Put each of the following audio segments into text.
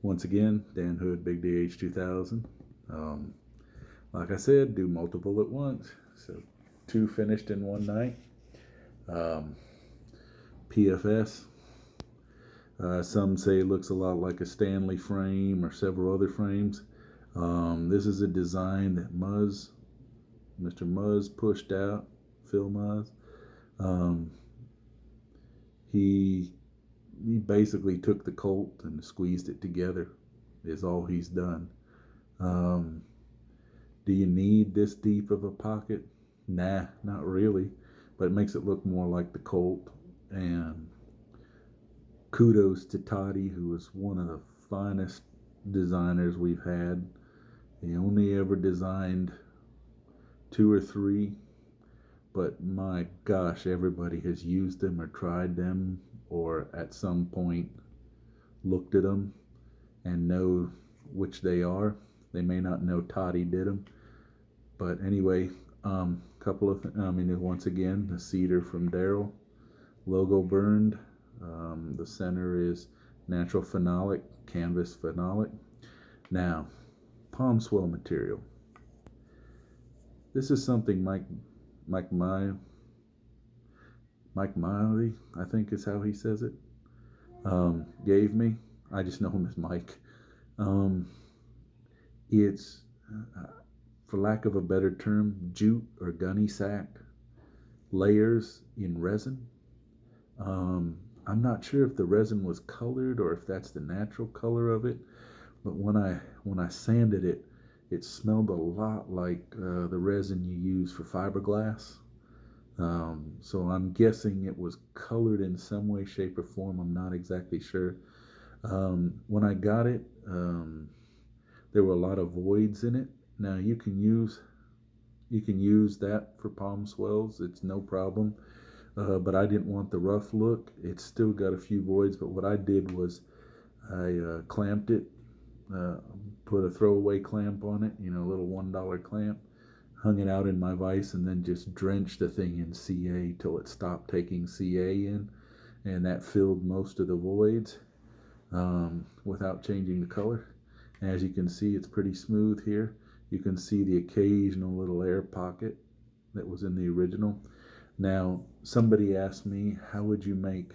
Once again, Dan Hood, Big DH 2000. Like I said, do multiple at once. So 2 finished in one night. PFS. Some say it looks a lot like a Stanley frame or several other frames. This is a design that Mr. Muzz pushed out, Phil Muzz. He basically took the Colt and squeezed it together, is all he's done. Do you need this deep of a pocket? Nah, not really, but it makes it look more like the Colt. And kudos to Toddy, who is one of the finest designers we've had. He only ever designed 2 or 3, but my gosh, everybody has used them or tried them or at some point looked at them and know which they are. They may not know Toddy did them, but anyway, couple of once again, the Cedar from Daryl, logo burned. The center is natural phenolic, canvas phenolic. Now, palm swell material. This is something Mike Miley, I think is how he says it, gave me. I just know him as Mike. It's, for lack of a better term, jute or gunnysack layers in resin. I'm not sure if the resin was colored or if that's the natural color of it, but when I sanded it, it smelled a lot like the resin you use for fiberglass. So I'm guessing it was colored in some way, shape, or form. I'm not exactly sure. When I got it, there were a lot of voids in it. Now you can use that for palm swells. It's no problem. But I didn't want the rough look. It's still got a few voids, but what I did was I clamped it, put a throwaway clamp on it, a little $1 clamp, hung it out in my vise, and then just drenched the thing in CA till it stopped taking CA in, and that filled most of the voids without changing the color. As you can see, it's pretty smooth here. You can see the occasional little air pocket that was in the original. Now, somebody asked me, how would you make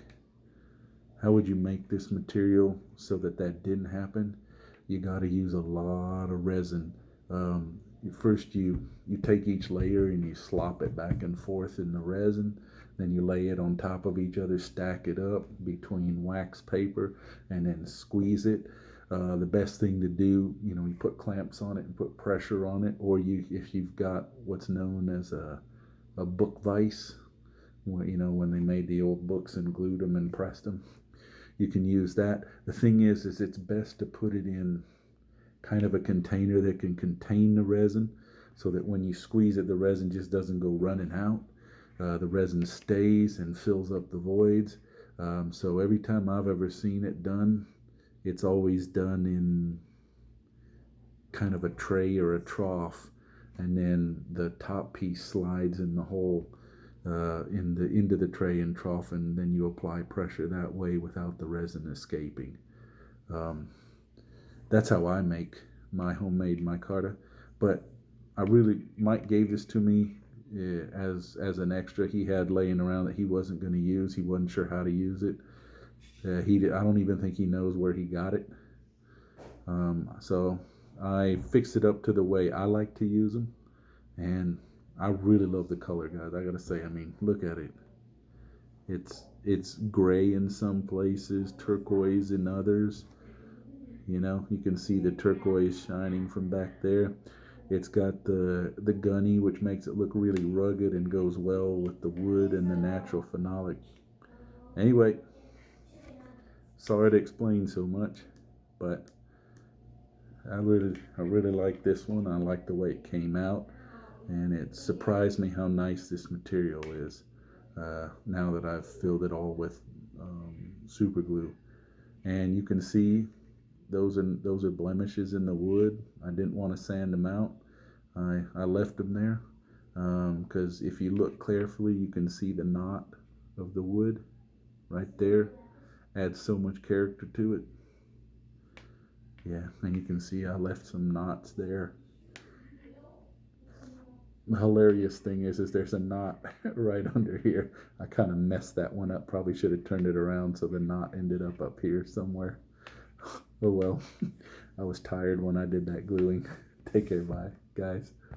this material so that didn't happen? You got to use a lot of resin. First, you take each layer and you slop it back and forth in the resin. Then you lay it on top of each other, stack it up between wax paper, and then squeeze it. The best thing to do, you put clamps on it and put pressure on it, or if you've got what's known as a book vise, when they made the old books and glued them and pressed them, you can use that. The thing is it's best to put it in kind of a container that can contain the resin, so that when you squeeze it, the resin just doesn't go running out. The resin stays and fills up the voids. So every time I've ever seen it done, it's always done in kind of a tray or a trough, and then the top piece slides in the hole into the tray and trough, and then you apply pressure that way without the resin escaping. That's how I make my homemade micarta. But Mike gave this to me as an extra he had laying around that he wasn't going to use. He wasn't sure how to use it. I don't even think he knows where he got it. So I fixed it up to the way I like to use them, and I really love the color, guys. I gotta say, look at it. It's gray in some places, turquoise in others. You can see the turquoise shining from back there. It's got the gunny, which makes it look really rugged and goes well with the wood and the natural phenolic. Anyway, sorry to explain so much, but I really like this one. I like the way it came out, and it surprised me how nice this material is now that I've filled it all with super glue. And you can see those are blemishes in the wood. I didn't want to sand them out. I left them there because if you look carefully, you can see the knot of the wood right there. Adds so much character to it. Yeah, and you can see I left some knots there. The hilarious thing is there's a knot right under here. I kind of messed that one up. Probably should have turned it around so the knot ended up here somewhere. Oh well. I was tired when I did that gluing. Take care, bye, guys.